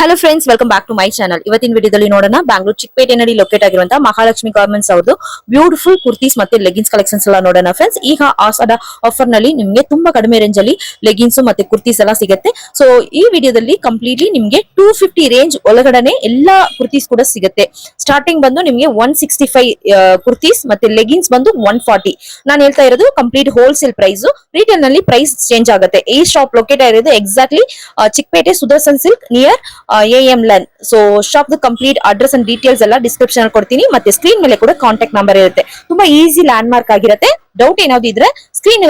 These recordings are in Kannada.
Hello friends, welcome back to my channel. ಇವತ್ತಿನ ವಿಡಿಯೋದಲ್ಲಿ ನೋಡೋಣ ಬ್ಯಾಂಗ್ಳೂರ್ ಚಿಕ್ಕಪೇಟೆನಲ್ಲಿ ಲೊಕೇಟ್ ಆಗಿರುವಂತಹ ಮಹಾಲಕ್ಷ್ಮಿ ಗಾರ್ಮೆಂಟ್ಸ್ ಅವ್ರದ್ದು ಬ್ಯೂಟಿಫುಲ್ ಕುರ್ತೀಸ್ ಮತ್ತೆ ಲೆಗಿನ್ಸ್ ಕಲೆಕ್ಷನ್ಸ್ ಎಲ್ಲ ನೋಡೋಣ ಫ್ರೆಂಡ್ಸ್. ಈಗ ಆಸದ ಆಫರ್ ನಲ್ಲಿ ನಿಮಗೆ ತುಂಬಾ ಕಡಿಮೆ ರೇಂಜ್ ಅಲ್ಲಿ ಲೆಗಿನ್ಸ್ ಮತ್ತೆ ಕುರ್ತೀಸ್ ಎಲ್ಲ ಸಿಗುತ್ತೆ. ಸೊ ಈ ವಿಡಿಯೋದಲ್ಲಿ ಕಂಪ್ಲೀಟ್ಲಿ ನಿಮಗೆ 250 ರೇಂಜ್ ಒಳಗಡೆ ಎಲ್ಲಾ ಕುರ್ತೀಸ್ ಕೂಡ ಸಿಗುತ್ತೆ. ಸ್ಟಾರ್ಟಿಂಗ್ ಬಂದು ನಿಮಗೆ 165 ಕುರ್ತೀಸ್ ಮತ್ತೆ ಲೆಗಿನ್ಸ್ ಬಂದು 140. ನಾನು ಹೇಳ್ತಾ ಇರೋದು ಕಂಪ್ಲೀಟ್ ಹೋಲ್ಸೇಲ್ ಪ್ರೈಸ್. ರಿಟೇಲ್ ನಲ್ಲಿ ಪ್ರೈಸ್ ಚೇಂಜ್ ಆಗುತ್ತೆ. ಈ ಶಾಪ್ ಲೊಕೇಟ್ ಆಗಿರೋದು exactly Chikkapete Sudarshan silk near AM LAN. So shop the complete address and details ಎಲ್ಲ ಡಿಸ್ಕ್ರಿಪ್ಷನ್ ಅಲ್ಲಿ ಕೊಡ್ತೀನಿ. ಮತ್ತೆ ಸ್ಕ್ರೀನ್ ಮೇಲೆ ಕೂಡ ಕಾಂಟ್ಯಾಕ್ಟ್ ನಂಬರ್ ಇರುತ್ತೆ. ತುಂಬಾ ಈಸಿ ಲ್ಯಾಂಡ್ ಮಾರ್ಕ್ ಆಗಿರುತ್ತೆ. ಡೌಟ್ ಏನಾದ್ರು ಇದ್ರೆ ಸ್ಕ್ರೀನ್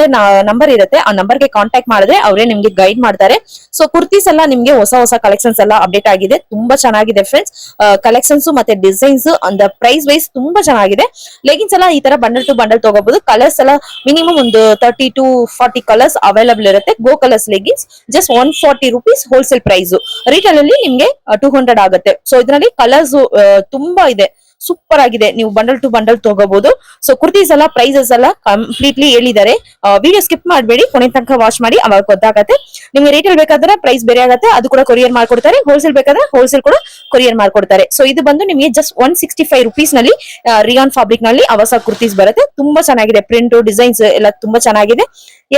ನಂಬರ್ ಇರುತ್ತೆ, ಆ ನಂಬರ್ ಗೆ ಕಾಂಟ್ಯಾಕ್ಟ್ ಮಾಡಿದ್ರೆ ಅವರೇ ನಿಮ್ಗೆ ಗೈಡ್ ಮಾಡ್ತಾರೆ. ಸೊ ಕುರ್ತೀಸ್ ಎಲ್ಲ ನಿಮ್ಗೆ ಹೊಸ ಕಲೆಕ್ಷನ್ಸ್ ಎಲ್ಲ ಅಪ್ಡೇಟ್ ಆಗಿದೆ. ತುಂಬಾ ಚೆನ್ನಾಗಿದೆ ಫ್ರೆಂಡ್ಸ್. ಕಲೆಕ್ಷನ್ಸ್ ಮತ್ತೆ ಡಿಸೈನ್ಸ್ ಅಂಡ್ ಪ್ರೈಸ್ ವೈಸ್ ತುಂಬಾ ಚೆನ್ನಾಗಿದೆ. ಲೆಗಿನ್ಸ್ ಎಲ್ಲ ಈ ತರ ಬಂಡಲ್ ಟು ಬಂಡಲ್ ತಗೋಬಹುದು. ಕಲರ್ಸ್ ಎಲ್ಲ ಮಿನಿಮಮ್ ಒಂದು 30 to 40 ಕಲರ್ಸ್ ಅವೈಲಬಲ್ ಇರುತ್ತೆ. Go colours leggings just 140 rupees wholesale price. Retail ಅಲ್ಲಿ ನಿಮ್ಗೆ 200 ಆಗುತ್ತೆ. ಸೊ ಇದರಲ್ಲಿ ಕಲರ್ಸ್ ತುಂಬಾ ಇದೆ, ಸೂಪರ್ ಆಗಿದೆ. ನೀವು ಬಂಡಲ್ ಟು ಬಂಡಲ್ ತಗೋಬಹುದು. ಸೊ ಕುರ್ತೀಸ್ ಎಲ್ಲ ಪ್ರೈಸಸ್ ಎಲ್ಲ ಕಂಪ್ಲೀಟ್ಲಿ ಹೇಳಿದ್ದಾರೆ. ವಿಡಿಯೋ ಸ್ಕಿಪ್ ಮಾಡಬೇಡಿ, ಕೊನೆ ತನಕ ವಾಚ್ ಮಾಡಿ, ಅವಾಗ ಗೊತ್ತಾಗತ್ತೆ. ನಿಮ್ಗೆ ರೇಟಲ್ ಬೇಕಾದ್ರೆ ಪ್ರೈಸ್ ಬೇರೆ ಆಗುತ್ತೆ, ಅದು ಕೂಡ ಕೊರಿಯರ್ ಮಾಡ್ಕೊಡ್ತಾರೆ. ಹೋಲ್ಸೇಲ್ ಬೇಕಾದ್ರೆ ಹೋಲ್ಸೇಲ್ ಕೂಡ ಕೊರಿಯರ್ ಮಾಡ್ಕೊಡ್ತಾರೆ. ಸೊ ಇದು ಬಂದು ನಿಮಗೆ ಜಸ್ಟ್ 165 rupees ನಲ್ಲಿ ರಿಯಾನ್ ಫ್ಯಾಬ್ರಿಕ್ ನಲ್ಲಿ ಹೊಸ ಕುರ್ತೀಸ್ ಬರುತ್ತೆ. ತುಂಬಾ ಚೆನ್ನಾಗಿದೆ. ಪ್ರಿಂಟ್ ಡಿಸೈನ್ಸ್ ಎಲ್ಲ ತುಂಬಾ ಚೆನ್ನಾಗಿದೆ.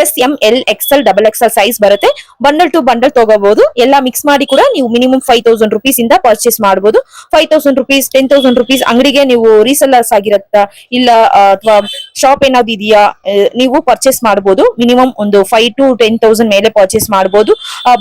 SM L XL XXL size ಬರುತ್ತೆ. ಬಂಡಲ್ ಟು ಬಂಡಲ್ ತಗೋಬಹುದು. ಎಲ್ಲ ಮಿಕ್ಸ್ ಮಾಡಿ ಕೂಡ ನೀವು ಮಿನಿಮಮ್ 5000 rupees ಇಂದ ಪರ್ಚೇಸ್ ಮಾಡಬಹುದು. 5000 rupees 10,000 rupees ಅಂಗಡಿಗೆ ನೀವು ರೀಸೆಲ್ಲರ್ಸ್ ಆಗಿರತ್ತಾ ಇಲ್ಲ ಅಥವಾ ಶಾಪ್ ಏನಾದ್ರು ಇದೆಯಾ, ನೀವು ಪರ್ಚೇಸ್ ಮಾಡಬಹುದು. ಮಿನಿಮಮ್ ಒಂದು 5 to 10,000 ಮೇಲೆ ಪರ್ಚೇಸ್ ಮಾಡಬಹುದು.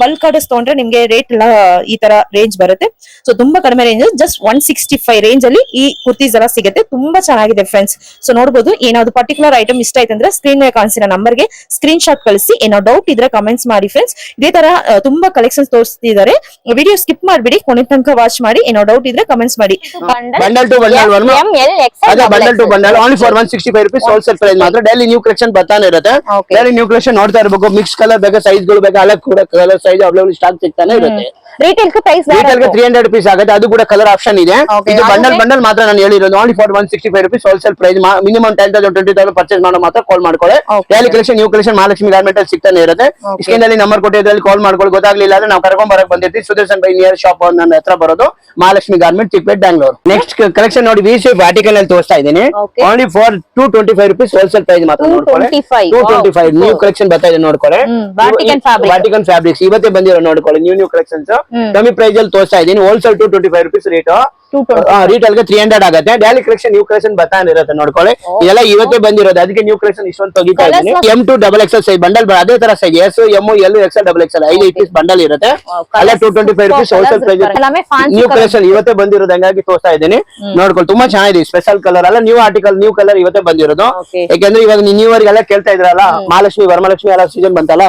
ಬಲ್ಕ್ ಆರ್ಡರ್ಸ್ ತಗೊಂಡ್ರೆ ನಿಮ್ಗೆ ರೇಟ್ ಎಲ್ಲ ಈ ತರ ರೇಂಜ್ ಬರುತ್ತೆ. ಸೊ ತುಂಬಾ ಕಡಿಮೆ ರೇಂಜ್, ಜಸ್ಟ್ 165 ರೇಂಜ್ ಅಲ್ಲಿ ಈ ಕುರ್ತೀಸ್ ಎಲ್ಲ ಸಿಗುತ್ತೆ. ತುಂಬಾ ಚೆನ್ನಾಗಿದೆ ಫ್ರೆಂಡ್ಸ್. ಸೊ ನೋಡಬಹುದು. ಏನಾದ್ರು ಪರ್ಟಿಕ್ಯುಲರ್ ಐಟಮ್ ಇಷ್ಟ ಆಯ್ತು ಅಂದ್ರೆ ಸ್ಕ್ರೀನ್ ಮೇಲೆ ಕಾಣಿಸಿರೋ ನಂಬರ್ಗೆ ಸ್ಕ್ರೀನ್ ಶಾಟ್ ಕಳಿಸಿ. ಏನೋ ಡೌಟ್ ಇದ್ರೆ ಕಮೆಂಟ್ಸ್ ಮಾಡಿ ಫ್ರೆಂಡ್ಸ್. ಇದೇ ತರ ತುಂಬಾ ಕಲೆಕ್ಷನ್ಸ್ ತೋರಿಸ್ತಿದ್ದಾರೆ. ವಿಡಿಯೋ ಸ್ಕಿಪ್ ಮಾಡ್ಬಿಡಿ, ಕೊನೆ ತನಕ ವಾಚ್ ಮಾಡಿ. ಏನೋ ಡೌಟ್ ಇದ್ರೆ ಕಮೆಂಟ್ಸ್ ಮಾಡಿ. Bundle to bundle bundle to bundle only for 165 rupees wholesale price ಮಾತ್ರ. ಡೈಲಿ ನ್ಯೂ ಕಲೆಕ್ಷನ್ ಬರ್ತಾನೆ ಇರುತ್ತೆ. ಡೈಲಿ ನ್ಯೂ ಕಲೆಕ್ಷನ್ ನೋಡ್ತಾ ಇರಬೇಕು. ಮಿಕ್ಸ್ ಕಲರ್ ಬೇಕಾ, ಸೈಜ್ ಗಳು ಬೇಕಾ, ಅಲ್ಲ ಕೂಡ ಕಲರ್ ಸೈಜ್ ಅವೈಲೇಬಲ್ ಸ್ಟಾಕ್ ಸಿಗ್ತಾನೆ ಇರುತ್ತೆ. ರಿಟೇಲ್ ಪ್ರೈಸ್ ರಿಟೇಲ್ ಗೆ 300 rupees ಆಗುತ್ತೆ. ಅದು ಕೂಡ ಕಲರ್ ಆಪ್ಷನ್ ಇದೆ. ಇದು ಬಂಡಲ್ ಮಾತ್ರ ನಾನು ಹೇಳಿರೋದು only for 165 rupees wholesale price. Minimum 10,000 20,000 purchase ಮಾಡೋ ಮಾತ್ರ ಕಾಲ್ ಮಾಡ್ಕೊಳ್ಳಿ. Daily collection new collection Mahalakshmi garment ಅಲ್ಲಿ ಸಿಗ್ತಾನೆ ಇರುತ್ತೆ. ಸ್ಕ್ರೀನ್ ಅಲ್ಲಿ ನಂಬರ್ ಕೊಟ್ಟಿದ್ರಲ್ಲಿ ಕಾಲ್ ಮಾಡ್ಕೊಳ್ಳಿ. ಗೊತ್ತಾಗ್ಲಿಲ್ಲ ಅಂದ್ರೆ ನಾವು ಕರ್ಕೊಂಡ್ ಬರಕ್ ಬಂದಿರ್ತೀವಿ. ಸುದರ್ಶನ್ ಬೈ ನಿಯರ್ ಶಾಪ್ ನನ್ನ ಹತ್ರ ಬರೋದು Mahalakshmi garment Chikkapete Bangalore. Next collection ನೋಡಿ, ವಿ ಶೇಪ್ ಆರ್ಟಿಕಲ್ ಅಲ್ಲಿ ತೋರಿಸ್ತಾ ಇದ್ದೀನಿ. Only for 225 rupees wholesale price ಮಾತ್ರ ನೋಡ್ಕೊಳ್ಳಿ. 225 ನ್ಯೂ ಕಲೆಕ್ಷನ್ ಬರ್ತಾ ಇದೆ ನೋಡ್ಕೊಳ್ಳಿ. ವಾಟಿಕನ್ ಫ್ಯಾಬ್ರಿಕ್ಸ್ ಇವತ್ತೇ ಬಂದಿರೋ ನೋಡ್ಕೊಳ್ಳಿ. ನ್ಯೂ ಕಲೆಕ್ಷನ್ಸ್ ಕಮ್ಮಿ ಪ್ರೈಸ್ ಅಲ್ಲಿ ತೋರಿಸ್ತಾ ಇದ್ದೀನಿ. Wholesale 225 rupees rate. ರಿಟೇಲ್ ಗೆ 300 ಆಗುತ್ತೆ. ಡೈಲಿ ಕಲೆಕ್ಷನ್ ನ್ಯೂ ಕಲೆಕ್ಷನ್ ಬರ್ತಾನೆ ಇರುತ್ತೆ ನೋಡ್ಕೊಳ್ಳಿ. ಇದೆಲ್ಲ ಇವತ್ತೇ ಬಂದಿರೋದು, ಅದಕ್ಕೆ ನ್ಯೂ ಕಲೆಕ್ಷನ್ ಇಷ್ಟೊಂದು ತೆಗಿತಾ ಇದ್ದೀನಿ. M2 XXL ಸೈಜ್ ಬಂಡಲ್ ಅದೇ ತರ size S M L XL XXL 5 piece bundle ಇರುತ್ತೆ. ಅಲ್ಲೇ 225 rupees wholesale price. New collection ಇವತ್ತೇ ಬಂದಿರೋದು, ಹಂಗಾಗಿ ತೋರಿಸ್ತಾ ಇದ್ದೀನಿ ನೋಡ್ಕೊಳ್ಳಿ. ತುಂಬಾ ಚೆನ್ನಾಗಿದೆ. ಸ್ಪೆಷಲ್ ಕಲರ್ ಅಲ್ಲ, ನ್ಯೂ ಆರ್ಟಿಕಲ್ ನ್ಯೂ ಕಲರ್ ಇವತ್ತೇ ಬಂದಿರೋದು. ಯಾಕಂದ್ರೆ ಇವಾಗ ನ್ಯೂ ಇಯರ್ ಎಲ್ಲ ಕೇಳ್ತಾ ಇದ್ರಲ್ಲ, ಮಹಾಲಕ್ಷ್ಮಿ ವರಮಹಾಲಕ್ಷ್ಮಿ ಎಲ್ಲ ಸೀಸನ್ ಬಂತಲ್ಲ,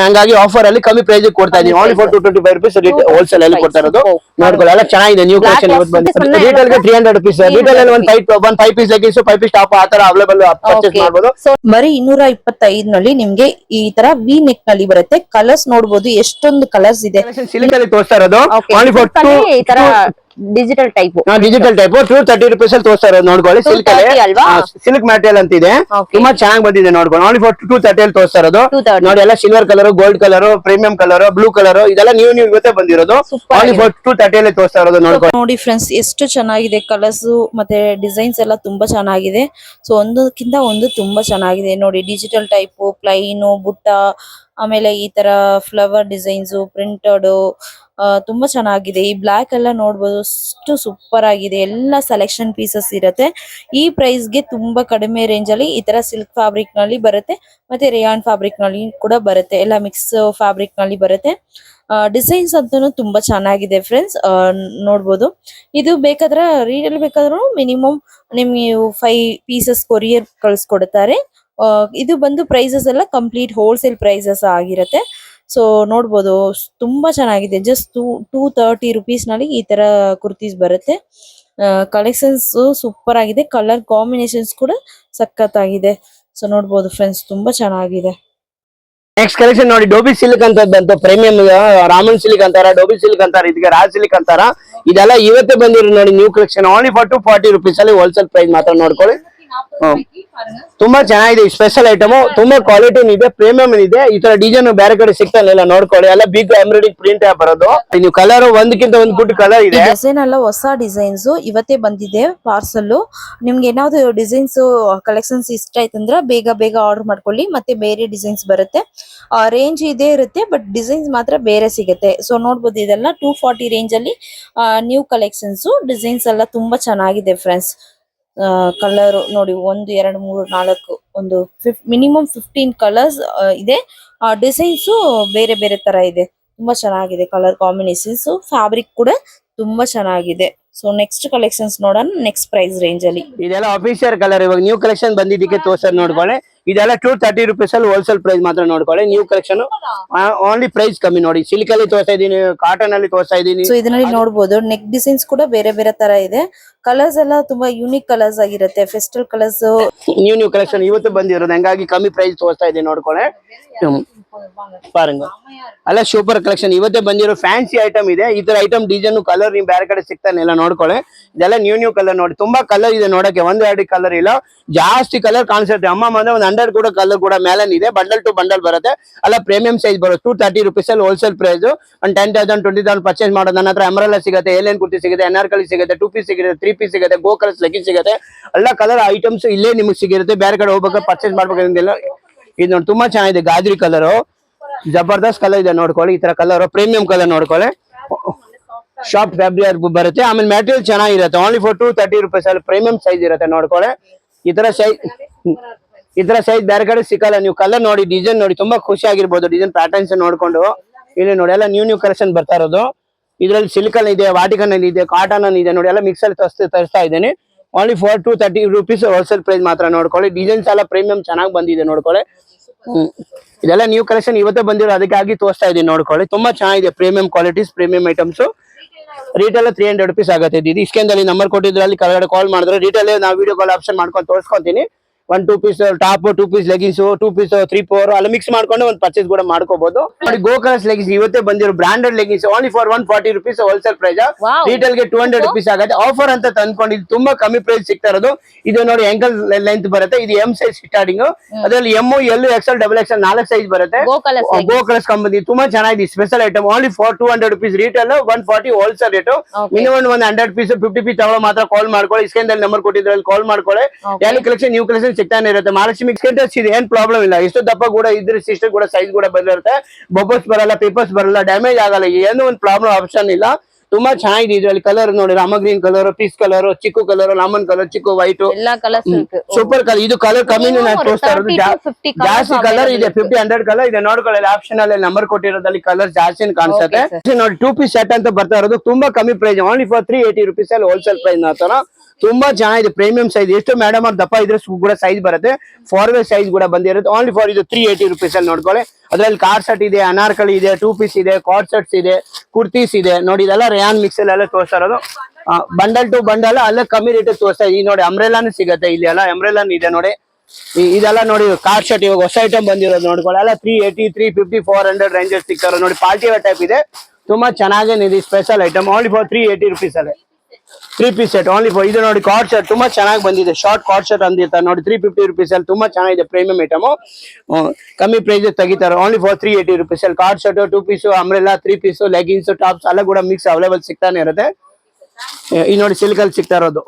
ಹಂಗಾಗಿ ಆಫರ್ ಅಲ್ಲಿ ಕಮ್ಮಿ ಪ್ರೈಸ್ ಕೊಡ್ತಾ ಇದ್ದೀನಿ. ಓನ್ಲಿ ಫಾರ್ 225 rupees ಹೋಲ್ಸೇಲ್ ಅಲ್ಲಿ ಕೊಡ್ತಾ ಇರೋದು ನೋಡ್ಕೊಳ್ಳಿ. ಎಲ್ಲ ಚೆನ್ನಾಗಿದೆ. ನ್ಯೂ ಕಲೆಕ್ಷನ್ ಇವತ್ತು ಬಂದಿದೆ. ರಿಟೇಲ್ ಗೆ 300 rupees. ರಿಟೇಲ್ ಅಲ್ಲಿ ಒಂದು 5 ಪೀಸ್ ಲೆಗಿನ್ಸ್ 5 ಪೀಸ್ ಟಾಪ್ ಆ ತರ ಅವೈಲೇಬಲ್ ಪರ್ಚೇಸ್ ಮಾಡಬಹುದು. ಬರೀ 225 ನಲ್ಲಿ ನಿಮ್ಗೆ ಈ ತರ ವಿ ನೆಕ್ ನಲ್ಲಿ ಬರುತ್ತೆ. ಕಲರ್ಸ್ ನೋಡಬಹುದು, ಎಷ್ಟೊಂದು ಕಲರ್ಸ್ ಇದೆ. ಸಿಲ್ಕ್ ಅಲ್ಲಿ ತೋರಿಸ್ತಾ ಇರೋದು only for digital type 230 rupees ಅಲ್ಲಿ ತೋರಿಸ್ತಾ ಇರೋದು ನೋಡ್ಕೊಳ್ಳಿ. ಸಿಲ್ಕ್ ಅಲ್ಲಿ ಸಿಲ್ಕ್ ಮ್ಯಾಟೀರಿಯಲ್ ಅಂತ ಇದೆ. ತುಂಬಾ ಚೆನ್ನಾಗಿ ಬಂದಿದೆ ನೋಡ್ಕೊಳ್ಳಿ. ಓನ್ಲಿ ಫಾರ್ 230 ಅಲ್ಲಿ ತೋರಿಸ್ತಾ ಇರೋದು ನೋಡಿ. ಎಲ್ಲ silver colour, gold colour, premium colour, blue colour, ಇದೆಲ್ಲ ನ್ಯೂ ಇವತ್ತೇ ಬಂದಿರೋದು. ಓನ್ಲಿ ಫಾರ್ 230 ಅಲ್ಲಿ ತೋರಿಸ್ತಾ ಇರೋದು ನೋಡ್ಕೊಳ್ಳಿ. ನೋಡಿ ಫ್ರೆಂಡ್ಸ್, ಎಷ್ಟು ಚೆನ್ನಾಗಿದೆ. ಕಲರ್ಸ್ ಮತ್ತೆ ಡಿಸೈನ್ಸ್ ಎಲ್ಲ ತುಂಬಾ ಚೆನ್ನಾಗಿದೆ. ಸೊ ಒಂದಕ್ಕಿಂತ ಒಂದು ತುಂಬಾ ಚೆನ್ನಾಗಿದೆ ನೋಡಿ. ಡಿಜಿಟಲ್ ಟೈಪ್, ಪ್ಲೈನ್, ಬುಟ್ಟ, ಆಮೇಲೆ ಈ ತರ ಫ್ಲವರ್ ಡಿಸೈನ್ಸ್, ಪ್ರಿಂಟೆಡ್ ತುಂಬಾ ಚೆನ್ನಾಗಿದೆ. ಈ ಬ್ಲಾಕ್ ಎಲ್ಲ ನೋಡ್ಬೋದು, ಅಷ್ಟು ಸೂಪರ್ ಆಗಿದೆ. ಎಲ್ಲ ಸೆಲೆಕ್ಷನ್ ಪೀಸಸ್ ಇರುತ್ತೆ. ಈ ಪ್ರೈಸ್ ಗೆ ತುಂಬಾ ಕಡಿಮೆ ರೇಂಜ್ ಅಲ್ಲಿ ಈ ತರ ಸಿಲ್ಕ್ ಫ್ಯಾಬ್ರಿಕ್ ನಲ್ಲಿ ಬರುತ್ತೆ. ಮತ್ತೆ ರೇಯಾನ್ ಫ್ಯಾಬ್ರಿಕ್ ನಲ್ಲಿ ಕೂಡ ಬರುತ್ತೆ. ಎಲ್ಲ ಮಿಕ್ಸ್ ಫ್ಯಾಬ್ರಿಕ್ ನಲ್ಲಿ ಬರುತ್ತೆ. ಡಿಸೈನ್ಸ್ ಅಂತೂ ತುಂಬಾ ಚೆನ್ನಾಗಿದೆ ಫ್ರೆಂಡ್ಸ್. ನೋಡ್ಬೋದು. ಇದು ಬೇಕಾದ್ರೆ ರೀಟೇಲ್ ಬೇಕಾದ್ರೂ ಮಿನಿಮಮ್ ನಿಮ್ಗೆ 5 ಪೀಸಸ್ ಕೊರಿಯರ್ ಕಳಿಸ್ಕೊಡ್ತಾರೆ. ಇದು ಬಂದು ಪ್ರೈಸಸ್ ಎಲ್ಲ ಕಂಪ್ಲೀಟ್ ಹೋಲ್ಸೇಲ್ ಪ್ರೈಸಸ್ ಆಗಿರುತ್ತೆ. ಸೊ ನೋಡ್ಬೋದು, ತುಂಬಾ ಚೆನ್ನಾಗಿದೆ. ಜಸ್ಟ್ 230 rupees ನಲ್ಲಿ ಈ ತರ ಕುರ್ತೀಸ್ ಬರುತ್ತೆ. ಕಲೆಕ್ಷನ್ಸ್ ಸೂಪರ್ ಆಗಿದೆ. ಕಲರ್ ಕಾಂಬಿನೇಷನ್ಸ್ ಕೂಡ ಸಖತ್ತಾಗಿದೆ. ಸೊ ನೋಡ್ಬೋದು ಫ್ರೆಂಡ್ಸ್, ತುಂಬಾ ಚೆನ್ನಾಗಿದೆ. ನೆಕ್ಸ್ಟ್ ಕಲೆಕ್ಷನ್ ನೋಡಿ, ಡೋಬಿ ಸಿಲ್ಕ್ ಅಂತ ಬಂತು. ಪ್ರೀಮಿಯಂ ರಾಮನ್ ಸಿಲ್ಕ್ ಅಂತಾರ, ಡೋಬಿ ಸಿಲ್ಕ್ ಅಂತಾರ, ಇದಕ್ಕೆ ರಾಜ್ ಸಿಲ್ಕ್ ಅಂತಾರ. ಇದೆಲ್ಲ ಇವತ್ತೇ ಬಂದಿರೋ ನೋಡಿ new collection. Only for 240 rupees ಅಲ್ಲಿ ಹೋಲ್ಸೇಲ್ ಪ್ರೈಸ್ ಮಾತ್ರ ನೋಡ್ಕೊಳ್ಳಿ. ತುಂಬಾ ಚೆನ್ನಾಗಿದೆ ಸ್ಪೆಷಲ್ ಐಟಮ್, ತುಂಬಾ ಕ್ವಾಲಿಟಿ ಇದೆ, ಪ್ರೀಮಿಯಂ ಇದೆ. ಈ ತರ ಡಿಸೈನ್ ಬೇರೆ ಕಡೆ ಸಿಗ್ತಾನಿಲ್ಲ ನೋಡ್ಕೊಳ್ಳಿ, ಎಲ್ಲ ಬಿಗ್ ಎಂಬ್ರಾಯ್ಡಿಂಗ್ ಪ್ರಿಂಟ್ ಬರೋದು. ನೀವು ಕಲರ್ ಒಂದಕ್ಕಿಂತ ಒಂದ್ ಗುಡ್ ಕಲರ್ ಇದೆ. ಡಿಸೈನ್ ಎಲ್ಲ ಹೊಸ ಡಿಸೈನ್ಸ್ ಇವತ್ತೇ ಬಂದಿದೆ ಪಾರ್ಸಲ್. ನಿಮ್ಗೆ ಏನಾದ್ರು ಡಿಸೈನ್ಸ್ ಕಲೆಕ್ಷನ್ಸ್ ಇಷ್ಟ ಆಯ್ತಂದ್ರೆ ಬೇಗ ಬೇಗ ಆರ್ಡರ್ ಮಾಡ್ಕೊಳ್ಳಿ, ಮತ್ತೆ ಬೇರೆ ಡಿಸೈನ್ಸ್ ಬರುತ್ತೆ. ರೇಂಜ್ ಇದೇ ಇರುತ್ತೆ, ಬಟ್ ಡಿಸೈನ್ಸ್ ಮಾತ್ರ ಬೇರೆ ಸಿಗುತ್ತೆ. ಸೊ ನೋಡ್ಬೋದು ಇದೆಲ್ಲ 240 ರೇಂಜ್ ಅಲ್ಲಿ ನ್ಯೂ ಕಲೆಕ್ಷನ್ಸ್. ಡಿಸೈನ್ಸ್ ಎಲ್ಲ ತುಂಬಾ ಚೆನ್ನಾಗಿದೆ ಫ್ರೆಂಡ್ಸ್. ಕಲರ್ ನೋಡಿ 1 2 3 4 ಒಂದು ಮಿನಿಮಮ್ 15 ಕಲರ್ಸ್ ಇದೆ. ಡಿಸೈನ್ಸ್ ಬೇರೆ ಬೇರೆ ತರ ಇದೆ. ತುಂಬಾ ಚೆನ್ನಾಗಿದೆ ಕಲರ್ ಕಾಂಬಿನೇಷನ್ಸ್. ಫ್ಯಾಬ್ರಿಕ್ ಕೂಡ ತುಂಬಾ ಚೆನ್ನಾಗಿದೆ. ಸೊ ನೆಕ್ಸ್ಟ್ ಕಲೆಕ್ಷನ್ಸ್ ನೋಡೋಣ ನೆಕ್ಸ್ಟ್ ಪ್ರೈಸ್ ರೇಂಜ್ ಅಲ್ಲಿ. ಇದೆಲ್ಲ ಅಫಿಷಿಯಲ್ ಕಲರ್, ಇವಾಗ ನ್ಯೂ ಕಲೆಕ್ಷನ್ ಬಂದಿದ್ದಕ್ಕೆ ತೋರ್ಸೋದು ನೋಡ್ಕೊಳ್ಳಿ. ಇದೆಲ್ಲ 230 rupees ಅಲ್ಲಿ ಹೋಲ್ಸೇಲ್ ಪ್ರೈಸ್ ಮಾತ್ರ ನೋಡ್ಕೊಳ್ಳಿ. ನ್ಯೂ ಕಲೆಕ್ಷನ್ ಓನ್ಲಿ ಪ್ರೈಸ್ ಕಮ್ಮಿ ನೋಡಿ. ಸಿಲ್ಕ್ ಅಲ್ಲಿ ತೋರಿಸ್ತಾ ಇದೀನಿ, ಕಾಟನ್ ಅಲ್ಲಿ ತೋರಿಸ್ತಾ ಇದೀನಿ. ಸೊ ಇದರಲ್ಲಿ ನೋಡಬಹುದು ನೆಕ್ ಡಿಸೈನ್ಸ್ ಕೂಡ ಬೇರೆ ಬೇರೆ ತರ ಇದೆ. ಕಲರ್ಸ್ ಎಲ್ಲ ತುಂಬಾ ಯೂನಿಕ್ ಕಲರ್ಸ್ ಆಗಿರುತ್ತೆ. ಫೆಸ್ಟಲ್ ಕಲರ್ಸ್ ನ್ಯೂ ಕಲೆಕ್ಷನ್ ಇವತ್ತು ಬಂದಿರೋದು, ಹಂಗಾಗಿ ಕಮ್ಮಿ ಪ್ರೈಸ್ ತೋರಿಸ್ತಾ ಇದೀನಿ ನೋಡ್ಕೊಳ್ಳಿ. ಪಾರಂಗ ಅಲ್ಲ ಸೂಪರ್ ಕಲೆಕ್ಷನ್ ಇವತ್ತೇ ಬಂದಿರೋ ಫ್ಯಾನ್ಸಿ ಐಟಮ್ ಇದೆ. ಈ ತರ ಐಟಮ್ ಡಿಸೈನ್ ಕಲರ್ ನಿಮ್ ಬೇರೆ ಕಡೆ ಸಿಗ್ತಾನೆಲ್ಲ ನೋಡ್ಕೊಳ್ಳಿ. ಇದೆಲ್ಲ ನ್ಯೂ ಕಲರ್ ನೋಡಿ, ತುಂಬಾ ಕಲರ್ ಇದೆ ನೋಡಕ್ಕೆ, 1-2 ಕಲರ್ ಇಲ್ಲ, ಜಾಸ್ತಿ ಕಲರ್ ಕಾಣಿಸುತ್ತೆ. ಅಮ್ಮ ಬಂದ್ರೆ ಒಂದು 100 ಕೂಡ ಕಲರ್ ಕೂಡ ಮೇಲೆ ಇದೆ. ಬಂಡಲ್ ಟು ಬಂಡಲ್ ಬರುತ್ತೆ, ಅಲ್ಲ ಪ್ರೀಮಿಯಂ ಸೈಜ್ ಬರುತ್ತೆ. 230 rupees ಅಲ್ಲಿ ಹೋಲ್ಸೇಲ್ ಪ್ರೈಸ್. ಒಂದು 10,000 20,000 ಪರ್ಚೇಸ್ ಮಾಡೋದು. ನನ್ನ ಹತ್ರ ಅಂಬ್ರೆಲಾ ಸಿಗುತ್ತೆ, ಏಲಿಯನ್ ಕುರ್ತಿ ಸಿಗುತ್ತೆ, ಅನಾರ್ಕಲಿ ಸಿಗುತ್ತೆ, 2 ಪೀಸ್ ಸಿಗುತ್ತೆ, 3 ಪೀಸ್ ಸಿಗುತ್ತೆ, ಗೋ ಕಲರ್ಸ್ ಲೆಗ್ಗಿನ್ ಸಿಗುತ್ತೆ. ಎಲ್ಲ ಕಲರ್ ಐಟಮ್ಸ್ ಇಲ್ಲೇ ನಿಮಗೆ ಸಿಗಿರುತ್ತೆ. ಬೇರೆ ಕಡೆ ಹೋಗ್ಬೇಕು ಪರ್ಚೇಸ್ ಮಾಡ್ಬೇಕಂತಿಲ್ಲ. ಇದು ನೋಡಿ ತುಂಬಾ ಚೆನ್ನಾಗಿದೆ, ಗಾಜರಿ ಕಲರ್, ಜಬರ್ದಸ್ತ್ ಕಲರ್ ಇದೆ ನೋಡ್ಕೊಳ್ಳಿ. ಈ ತರ ಕಲರ್ ಪ್ರೀಮಿಯಂ ಕಲರ್ ನೋಡ್ಕೊಳ್ಳಿ, ಶಾಪ್ ಫ್ಯಾಬ್ರಿಕ್ ಬರುತ್ತೆ. ಆಮೇಲೆ ಮೆಟೀರಿಯಲ್ ಚೆನ್ನಾಗಿರುತ್ತೆ. ಓನ್ಲಿ ಫಾರ್ 230 rupees ಅಲ್ಲಿ ಪ್ರೀಮಿಯಂ ಸೈಜ್ ಇರುತ್ತೆ ನೋಡ್ಕೊಳ್ಳಿ. ಈ ತರ ಸೈಜ್ ಬೇರೆ ಕಡೆ ಸಿಕ್ಕಲ್ಲ. ನೀವು ಕಲರ್ ನೋಡಿ, ಡಿಸೈನ್ ನೋಡಿ, ತುಂಬಾ ಖುಷಿ ಆಗಿರ್ಬೋದು. ಡಿಸೈನ್ ಪ್ಯಾಟರ್ನ್ಸ್ ನೋಡ್ಕೊಂಡು ಇಲ್ಲಿ ನೋಡಿ, ಎಲ್ಲ ನ್ಯೂ ಕಲೆಕ್ಷನ್ ಬರ್ತಾ ಇರೋದು. ಇದ್ರಲ್ಲಿ ಸಿಲ್ಕ್ ಅಲ್ಲಿ ಇದೆ, ವಾಟಿಕನ್ ಅಲ್ಲಿ ಇದೆ, ಕಾಟನ್ ಅಲ್ಲಿ ಇದೆ ನೋಡಿ, ಎಲ್ಲ ಮಿಕ್ಸ್ ಅಲ್ಲಿ ತರಿಸ್ತಾ ಇದ್ದೀನಿ. Only for 230 rupees wholesale price ಮಾತ್ರ ನೋಡ್ಕೊಳ್ಳಿ. ಡಿಸೈನ್ಸ್ ಎಲ್ಲ ಪ್ರೀಮಿಯಂ ಚೆನ್ನಾಗಿ ಬಂದಿದೆ ನೋಡ್ಕೊಳ್ಳಿ. ಇದೆಲ್ಲ ನ್ಯೂ ಕಲೆಕ್ಷನ್ ಇವತ್ತೇ ಬಂದಿರೋ, ಅದಕ್ಕಾಗಿ ತೋರಿಸ್ತಾ ಇದೀನಿ ನೋಡ್ಕೊಳ್ಳಿ. ತುಂಬಾ ಚೆನ್ನಾಗಿದೆ, premium qualities, premium items. Retail 300 rupees ಆಗುತ್ತೆ. ಇದು ಸ್ಕ್ಯಾನ್ ನಂಬರ್ ಕೊಟ್ಟಿದ್ರೆ ಅಲ್ಲಿ ಕೆಳಗಡೆ ಕಾಲ್ ಮಾಡಿದ್ರೆ ರಿಟೇಲ್ ನಾವು ವಿಡಿಯೋ ಕಾಲ್ ಆಪ್ಷನ್ ಮಾಡ್ಕೊಂಡು ತೋರಿಸ್ಕೊಂತೀನಿ. 1-2 piece top, 2 piece leggings, 2 piece 3-4 ಅಲ್ಲಿ ಮಿಕ್ಸ್ ಮಾಡ್ಕೊಂಡು ಒಂದು ಪರ್ಚೇಸ್ ಕೂಡ ಮಾಡ್ಕೋಬಹುದು ನೋಡಿ. ಗೋ ಕಲರ್ಸ್ ಲೆಗಿನ್ಸ್ ಇವತ್ತೇ ಬಂದಿರೋ branded leggings, only for 140 rupees wholesale price. Retail ಗೆ 200 rupees ಆಗುತ್ತೆ. ಆಫರ್ ಅಂತ ತಂದ್ಕೊಂಡು ಇದು ತುಂಬಾ ಕಮ್ಮಿ ಪ್ರೈಸ್ ಸಿಗ್ತಾ ಇರೋದು. ಇದು ನೋಡಿ ಎಂಕಲ್ ಲೆಂತ್ ಬರುತ್ತೆ. ಇದು ಎಂ ಸೈಜ್ ಸ್ಟಾರ್ಟಿಂಗ್, ಅದರಲ್ಲಿ M L XL XXL 4 size ಬರುತ್ತೆ. ಗೋ ಕಲರ್ಸ್ ಕಂಪನಿ ತುಂಬಾ ಚೆನ್ನಾಗಿದೆ, special item. Only for 200 rupees retail, 140 wholesale rate. Minimum ಒಂದು 100 ಪೀಸ್ 50 ಪೀಸ್ ತಗೊಳ್ಳೋ ಮಾತ್ರ ಕಾಲ್ ಮಾಡ್ಕೊಳ್ಳಿ. ಸ್ಕ್ಯಾನ್ ನಂಬರ್ ಕೊಟ್ಟಿದ್ರೆ ಅಲ್ಲಿ ಕಾಲ್ ಮಾಡ್ಕೊಳ್ಳಿ. ಎಲ್ಲಿ ಕಲೆಕ್ಷನ್ ನ್ಯೂ ಕಲೆಕ್ಷನ್ ಸಿಗ್ತಾನೆ ಇರುತ್ತೆ. ಮಹಾಲಕ್ಷ್ಮಿ ಸ್ಟೇಟಸ್ ಇದೆ, ಏನ್ ಪ್ರಾಬ್ಲಮ್ ಇಲ್ಲ. ಎಷ್ಟು ದಪ್ಪ ಕೂಡ ಇದ್ರೆ ಸಿಸ್ಟರ್ ಕೂಡ ಸೈಜ್ ಕೂಡ ಬಂದಿರುತ್ತೆ. ಬಬಲ್ಸ್ ಬರಲ್ಲ, ಪೇಪರ್ಸ್ ಬರಲ್ಲ, ಡ್ಯಾಮೇಜ್ ಆಗಲ್ಲ, ಏನೋ ಒಂದು ಪ್ರಾಬ್ಲಮ್ ಆಪ್ಷನ್ ಇಲ್ಲ. ತುಂಬಾ ಚೆನ್ನಾಗಿದೆ. ಇದರಲ್ಲಿ ಕಲರ್ ನೋಡಿ, Rama green colour, peach colour, ಚಿಕ್ಕು ಕಲರ್, ಲೆಮನ್ ಕಲರ್, ಚಿಕ್ಕು ವೈಟ್, ಸೂಪರ್ ಕಲರ್. ಇದು ಕಲರ್ ಕಮ್ಮಿ ನಾನು ತೋರಿಸ್ತಾ ಇರೋದು. ಜಾಸ್ತಿ ಕಲರ್ ಇದೆ, 50-100 ಕಲರ್ ಇದೆ ನೋಡ್ಕೊಳ್ಳಿ. ಆಪ್ಷನ್ ಅಲ್ಲಿ ನಂಬರ್ ಕೊಟ್ಟಿರೋದಲ್ಲಿ ಕಲರ್ ಜಾಸ್ತಿ ಕಾಣಿಸುತ್ತೆ ನೋಡಿ. 2 ಪೀಸ್ ಸೆಟ್ ಅಂತ ಬರ್ತಾ ಇರೋದು, ತುಂಬಾ ಕಮ್ಮಿ ಪ್ರೈಸ್. ಓನ್ಲಿ ಫಾರ್ 380 rupees ಅಲ್ಲಿ ಹೋಲ್ಸೇಲ್ ಪ್ರೈಸ್ ಮಾತ್ರ. ತುಂಬಾ ಚೆನ್ನಾಗಿದೆ, ಪ್ರೀಮಿಯಂ ಸೈಜ್. ಎಷ್ಟು ಮೇಡಮ್ ಅವ್ರ ದಪ್ಪ ಇದ್ರೆ ಕೂಡ ಸೈಜ್ ಬರುತ್ತೆ. ಫಾರ್ವರ್ಡ್ ಸೈಜ್ ಕೂಡ ಬಂದಿರುತ್ತೆ. ಓನ್ಲಿ ಫಾರ್ ಇದು 380 rupees ಅಲ್ಲಿ ನೋಡ್ಕೊಳ್ಳಿ. ಅದ್ರಲ್ಲಿ ಕಾರ್ ಸೆಟ್ ಇದೆ, ಅನಾರ್ಕಲಿ ಇದೆ, 2 ಪೀಸ್ ಇದೆ, ಕಾರ್ಡ್ ಸೆಟ್ಸ್ ಇದೆ, ಕುರ್ತೀಸ್ ಇದೆ ನೋಡಿ. ಇದೆಲ್ಲ ರೇಯಾನ್ ಮಿಕ್ಸ್ ಎಲ್ಲ ತೋರಿಸ್ತಾ ಇರೋದು. ಬಂಡಲ್ ಟು ಬಂಡಲ್ ಅಲ್ಲೇ ಕಮ್ಮಿ ರೇಟ್ ತೋರಿಸ್ತಾ ಇದೆ. ನೋಡಿ ಅಂಬ್ರೆಲಾನು ಸಿಗುತ್ತೆ ಇಲ್ಲಿ, ಎಲ್ಲ ಅಂಬ್ರೆಲಾನ್ ಇದೆ ನೋಡಿ. ಇದೆಲ್ಲ ನೋಡಿ ಕಾರ್ ಸೆಟ್ ಇವಾಗ ಹೊಸ ಐಟಮ್ ಬಂದಿರೋದು ನೋಡ್ಕೊಳ್ಳಿ. ಎಲ್ಲ 380, 350, 400 ರೇಂಜಸ್ ಸಿಗ್ತಾರೆ ನೋಡಿ. ಪಾರ್ಟಿ ವೇರ್ ಟೈಪ್ ಇದೆ, ತುಂಬಾ ಚೆನ್ನಾಗಿದೆ. Special item only for 380 rupees ಅಲ್ಲಿ 3 ಪೀಸ್ ಸೆಟ್. ಓನ್ಲಿ ಫಾರ್ ಇದು ನೋಡಿ ಕಾರ್ಡ್ ಸೆಟ್ ತುಂಬಾ ಚೆನ್ನಾಗಿ ಬಂದಿದೆ. ಶಾರ್ಟ್ ಕಾರ್ಡ್ ಸೆಟ್ ಅಂದಿರ್ತಾರೆ ನೋಡಿ, 350 rupees ಅಲ್ಲಿ ತುಂಬಾ ಚೆನ್ನಾಗಿದೆ, ಪ್ರೀಮಿಯಂ ಐಟಮ್. ಕಮ್ಮಿ ಪ್ರೈಸ್ ತೆಗಿತಾರೆ. ಓನ್ಲಿ ಫಾರ್ 380 rupees ಅಲ್ಲಿ cord set, 2 piece umbrella, 3 piece leggings, tops ಎಲ್ಲ ಕೂಡ ಮಿಕ್ಸ್ ಅವೈಲೇಬಲ್ ಸಿಗ್ತಾನೆ ಇರುತ್ತೆ. ಈ ನೋಡಿ ಸಿಲ್ಕ್ ಅಲ್ಲಿ ಸಿಗ್ತಾ ಇರೋದು.